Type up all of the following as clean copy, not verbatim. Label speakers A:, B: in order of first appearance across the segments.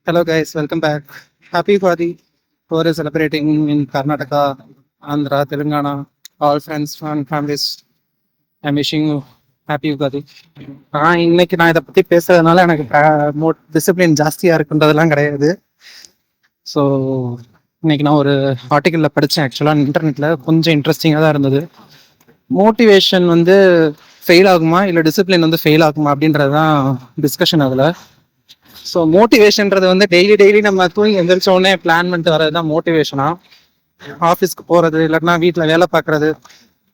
A: Hello guys, welcome back. Happy Diwali. Who are celebrating in Karnataka, Andhra, Telangana, all friends and families. I'm wishing you happy Diwali. இன்னைக்கு நான் இதை பத்தி பேசுறதுனால எனக்கு discipline ஜாஸ்தியா இருக்குன்றதெல்லாம் கிடையாது. ஸோ இன்னைக்கு நான் ஒரு ஆர்டிக்கல்ல படித்தேன். ஆக்சுவலாக இன்டர்நெட்ல கொஞ்சம் இன்ட்ரெஸ்டிங்காக தான் இருந்தது. மோட்டிவேஷன் வந்து ஃபெயில் ஆகுமா இல்லை டிசிப்ளின் வந்து ஃபெயில் ஆகுமா அப்படின்றது தான் டிஸ்கஷன் அதில். ஸோ மோட்டிவேஷன்றது வந்து டெய்லி நம்ம தூங்கி எந்திரிச்ச உடனே பிளான் பண்ணிட்டு வர்றது தான் மோட்டிவேஷனா. ஆஃபீஸ்க்கு போகிறது இல்லைன்னா வீட்டில் வேலை பார்க்குறது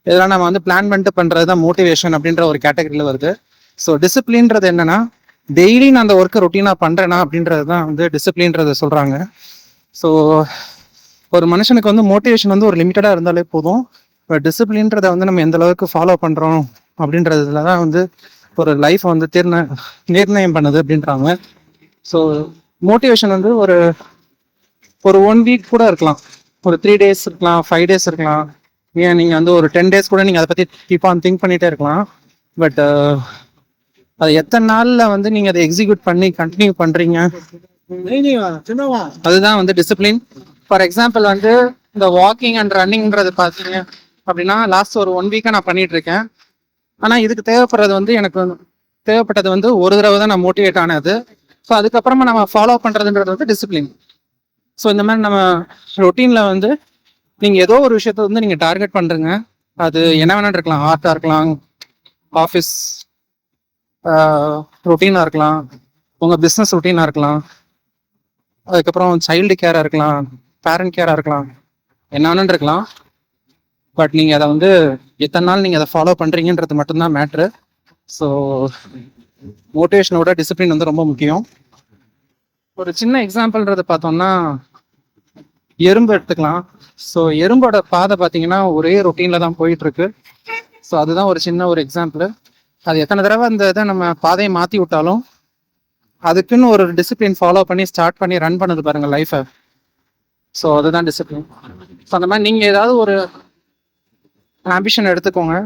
A: இதெல்லாம் நம்ம வந்து பிளான் பண்ணிட்டு பண்ணுறது தான் மோட்டிவேஷன் அப்படின்ற ஒரு கேட்டகரியில் வருது. ஸோ டிசிப்ளின்றது என்னன்னா டெய்லி நான் அந்த ஒர்க்கை ரொட்டீனாக பண்ணுறேனா அப்படின்றது தான் வந்து டிசிப்ளின்றத சொல்கிறாங்க. ஸோ ஒரு மனுஷனுக்கு வந்து மோட்டிவேஷன் வந்து ஒரு லிமிட்டடாக இருந்தாலே போதும். பட் டிசிப்ளின்றதை வந்து நம்ம எந்த அளவுக்கு ஃபாலோ பண்ணுறோம் அப்படின்றதுல தான் வந்து ஒரு லைஃப்பை வந்து நிர்ணயம் பண்ணுது அப்படின்றாங்க. ஸோ மோட்டிவேஷன் வந்து ஒரு 1 வீக் கூட இருக்கலாம், ஒரு 3 days இருக்கலாம், 5 days இருக்கலாம், ஏன் நீங்கள் வந்து ஒரு 10 days கூட நீங்கள் அதை பற்றி கீப் ஆன் திங்க் பண்ணிகிட்டே இருக்கலாம். பட் அது எத்தனை நாளில் வந்து நீங்கள் அதை எக்ஸிக்யூட் பண்ணி கண்டினியூ பண்ணுறீங்க அதுதான் வந்து டிசிப்ளின். ஃபார் எக்ஸாம்பிள் வந்து இந்த வாக்கிங் அண்ட் ரன்னிங்கிறது பார்த்தீங்க அப்படின்னா லாஸ்ட் ஒரு 1 வீக்காக நான் பண்ணிட்டு இருக்கேன். ஆனால் இதுக்கு தேவைப்படுறது வந்து எனக்கு தேவைப்பட்டது வந்து ஒரு தடவை தான் நான் மோட்டிவேட் ஆனது. ஸோ அதுக்கப்புறமா நம்ம ஃபாலோ பண்ணுறதுன்றது வந்து டிசிப்ளின். ஸோ இந்த மாதிரி நம்ம ரொட்டீனில் வந்து நீங்கள் ஏதோ ஒரு விஷயத்த வந்து நீங்கள் டார்கெட் பண்ணுறீங்க. அது என்ன வேணாலும் இருக்கலாம், ஆர்ட்டாக இருக்கலாம், ஆஃபீஸ் ரொட்டீனாக இருக்கலாம், உங்கள் பிஸ்னஸ் ரொட்டீனாக இருக்கலாம், அதுக்கப்புறம் சைல்டு கேராக இருக்கலாம், பேரண்ட் கேராக இருக்கலாம், என்ன வேணும்னு இருக்கலாம். பட் நீங்கள் அதை வந்து எத்தனை நாள் நீங்கள் அதை ஃபாலோ பண்ணுறீங்கன்றது மட்டும்தான் மேட்ரு. ஸோ மோட்டிவேஷனோட டிசிப்ளின் வந்து ரொம்ப முக்கியம். ஒரு சின்ன எக்ஸாம்பிள்ன்றது பார்த்தோம்னா எறும்பு எடுத்துக்கலாம். ஸோ எறும்போட பாதை பார்த்தீங்கன்னா ஒரே ரொட்டீனில் தான் போயிட்டுருக்கு. ஸோ அதுதான் ஒரு சின்ன ஒரு எக்ஸாம்பிள். அது எத்தனை தடவை அந்த இதை நம்ம பாதையை மாற்றி விட்டாலும் அதுக்குன்னு ஒரு டிசிப்ளின் ஃபாலோ பண்ணி ஸ்டார்ட் பண்ணி ரன் பண்ணுது பாருங்கள் லைஃப்பை. ஸோ அதுதான் டிசிப்ளின். ஸோ அந்த மாதிரி நீங்கள் ஏதாவது ஒரு ஆம்பிஷன் எடுத்துக்கோங்க,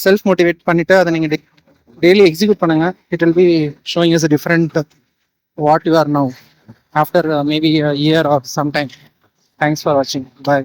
A: செல்ஃப் மோட்டிவேட் பண்ணிவிட்டு அதை நீங்கள் டெய்லி எக்ஸிக்யூட் பண்ணுங்க. It will be showing us a different what you are now after maybe a year or some time. Thanks for watching. Bye.